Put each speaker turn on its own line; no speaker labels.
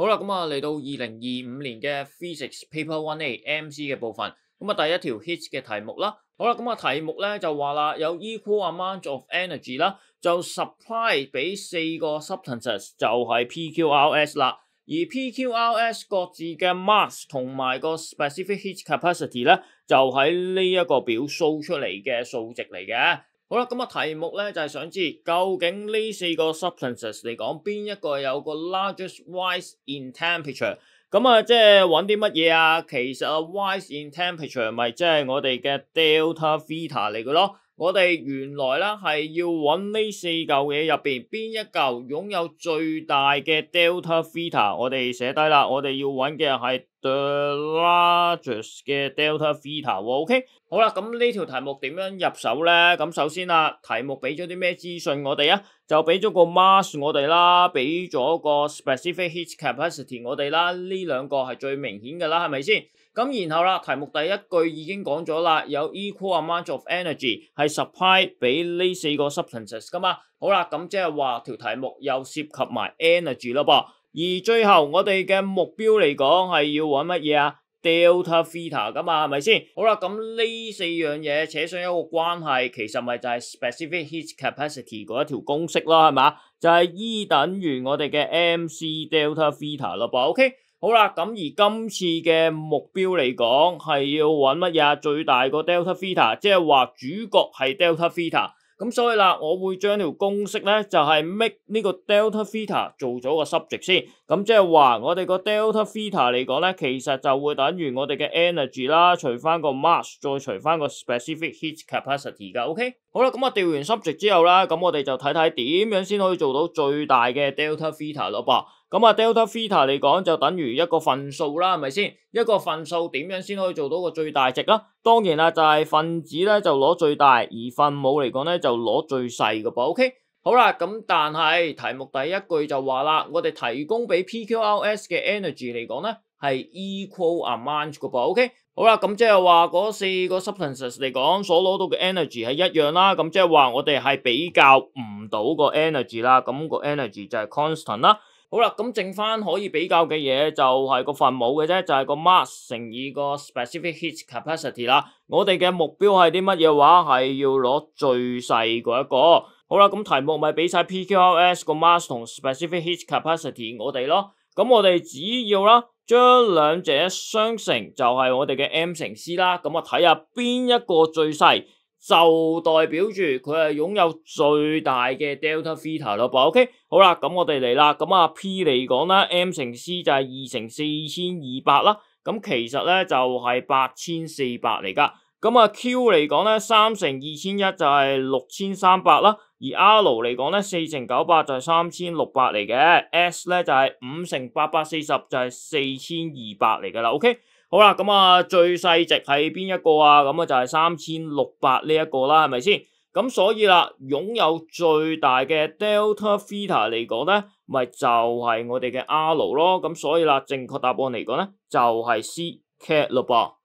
好啦，咁啊嚟到2025年嘅 Physics Paper 1A MC 嘅部分，咁啊第一條 hit 嘅題目啦。好啦，咁啊題目咧就話啦，有 equal amount of energy 啦，就 supply 俾4個 substances 就係 PQRS 啦，而 PQRS 各自嘅 mass 同埋個 specific heat capacity 咧，就喺呢一個表 show 出嚟嘅數值嚟嘅。好啦，咁啊題目咧就係想知究竟呢4個 substances 嚟講，邊一個有個 largest rise in temperature？咁啊，即係揾啲乜嘢啊？其實啊，rise in temperature 咪即係我哋嘅 delta theta 嚟嘅咯。我哋原來咧係要揾呢4嚿嘢入邊邊一嚿擁有最大嘅 delta theta，我哋寫低啦。我哋要揾嘅係 the largest 嘅 delta theta。OK， 好啦，咁呢條題目點樣入手咧？咁首先啊，題目俾咗啲咩資訊我哋啊？就俾咗個 mass 我哋啦，俾咗個 specific heat capacity 我哋啦。呢兩個係最明顯嘅啦，係咪先？咁然後啦，題目第一句已經講咗啦，有 equal amount of energy 係 supply 俾呢4個 substances 噶嘛。好啦，咁即係話條題目又涉及埋 energy 咯噃。而最後我哋嘅目標嚟講係要揾乜嘢啊？delta theta 噶嘛，係咪先？好啦，咁呢4樣嘢扯上一個關係，其實咪就係 specific heat capacity 嗰一條公式咯，係嘛？就係 E 等於我哋嘅 mc delta theta 咯噃。OK， 好啦，咁而今次嘅目標嚟講係要揾乜嘢啊？最大個 delta theta， 即係話主角係 delta theta。咁所以啦，我會將條公式咧就係 make 呢個 delta theta 做咗個 subject 先。咁即係話我哋個 delta theta 嚟講咧，其實就會等於我哋嘅 energy 啦，除翻個 mass， 再除翻個 specific heat capacity 噶。OK， 好啦，咁啊調完 subject 之後啦，咁我哋就睇睇點樣先可以做到最大嘅 delta theta 咯噃。咁啊 delta theta 嚟講就等於一個分數啦，係咪先？一個分數點樣先可以做到個最大值啦？當然啦，就係分子咧就攞最大，而分母嚟講咧就攞最細嘅噃。OK， 好啦，咁但係題目第一句就話啦，我哋提供俾 PQRS 嘅 energy 嚟講咧係 equal amount 嘅噃。OK， 好啦，咁即係話嗰4個 substances 嚟講所攞到嘅 energy 係一樣啦。咁即係話我哋係比較唔到個 energy 啦。咁個 energy 就係 constant 啦。好啦，咁剩翻可以比較嘅嘢就係個分母嘅啫，就係個 mass 乘以個 specific heat capacity 啦。我哋嘅目標係啲乜嘢話？係要攞最細嗰一個。好啦，咁題目咪俾晒 PQRS 個 mass 同 specific heat capacity 我哋咯。咁我哋只要啦，將兩者相乘就係我哋嘅 M 乘 C 啦。咁我睇下邊一個最細，就代表住佢係擁有最大嘅 delta theta 咯噃。OK， 好啦，咁我哋嚟啦。咁啊 P 嚟講啦 ，M 乘 C 就係2乘4200啦。咁其實咧就係8400嚟噶。咁啊 Q 嚟講咧，3乘2100就係6300啦。而 R 嚟講咧，4乘900就係3600嚟嘅。S 咧就係5乘840就係4200嚟噶啦。OK。好啦，咁啊最細值係邊一個啊？咁啊就係3600呢一個啦，係咪先？咁所以啦，擁有最大嘅 delta theta 嚟講咧，咪就係我哋嘅 R 咯。咁所以啦，正確答案嚟講咧，就係 C cat 咯噃。